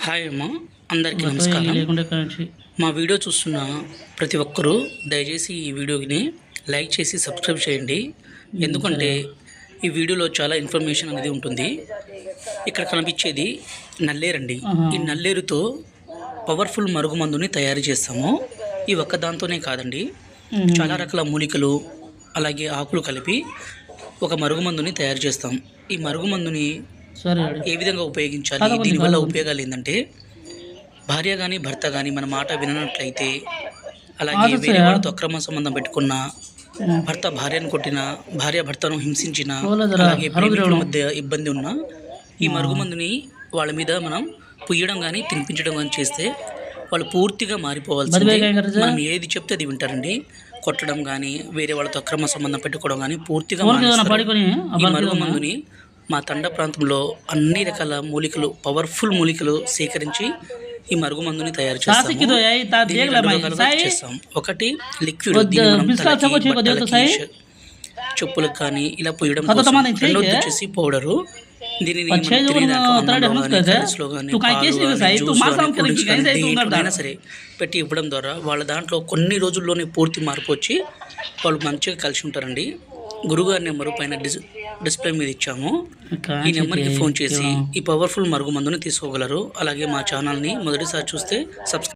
Hi అమ్మ, అందరికీ నమస్కారం. మా వీడియో చూస్తున్న ప్రతి ఒక్కరూ దయచేసి ఈ వీడియోని లైక్ చేసి సబ్స్క్రైబ్ చేయండి. ఎందుకంటే ఈ వీడియోలో చాలా ఇన్ఫర్మేషన్ అనేది ఉంటుంది. ఇక్కడ కనిపించేది నల్లేరండి. ఈ నల్లేరుతో పవర్ఫుల్ మరుగుమందుని తయారు చేస్తాము. ఈ ఒక్క దాంతోనే కాదండి, చాలా రకాల మూలికలు అలాగే ఆకులు కలిపి ఒక మరుగుమందుని తయారు చేస్తాం. ఈ మరుగుమందుని ఏ విధంగా ఉపయోగించాలి, దీనివల్ల ఉపయోగాలు ఏంటంటే, భార్య కానీ భర్త కానీ మన మాట విననట్లయితే, అలాగే వేరే వాళ్ళతో అక్రమ సంబంధం పెట్టుకున్న, భర్త భార్యను కొట్టిన, భార్య భర్తను హింసించిన, అలాగే ప్రేమికుల మధ్య ఇబ్బంది ఉన్న ఈ మరుగుమందుని వాళ్ళ మీద మనం పుయ్యడం కానీ తినిపించడం కానీ చేస్తే వాళ్ళు పూర్తిగా మారిపోవాల్సిందే. మనం ఏది చెప్తే అది వింటారండి. కొట్టడం కానీ వేరే వాళ్ళతో అక్రమ సంబంధం పెట్టుకోవడం కానీ పూర్తిగా ఈ మరుగుమందుని మా తండ ప్రాంతంలో అన్ని రకాల మూలికలు, పవర్ఫుల్ మూలికలు సేకరించి ఈ మరుగుమందుని తయారు చేస్తాం. ఒకటి లిక్విడ్, చెప్పులకు కానీ ఇలా పోయడం. రెండోది వచ్చేసి పౌడరు. దీనిని సరే పెట్టి ఇవ్వడం ద్వారా వాళ్ళ దాంట్లో కొన్ని రోజుల్లోనే పూర్తి మార్పు వచ్చి వాళ్ళు మంచిగా కలిసి ఉంటారండి. గురుగారి నెంబరు పైన డిస్ప్లే మీద ఇచ్చాము. ఈ నెంబర్కి ఫోన్ చేసి ఈ పవర్ఫుల్ మరుగుమందుని తీసుకోగలరు. అలాగే మా ఛానల్ని మొదటిసారి చూస్తే సబ్స్క్రైబ్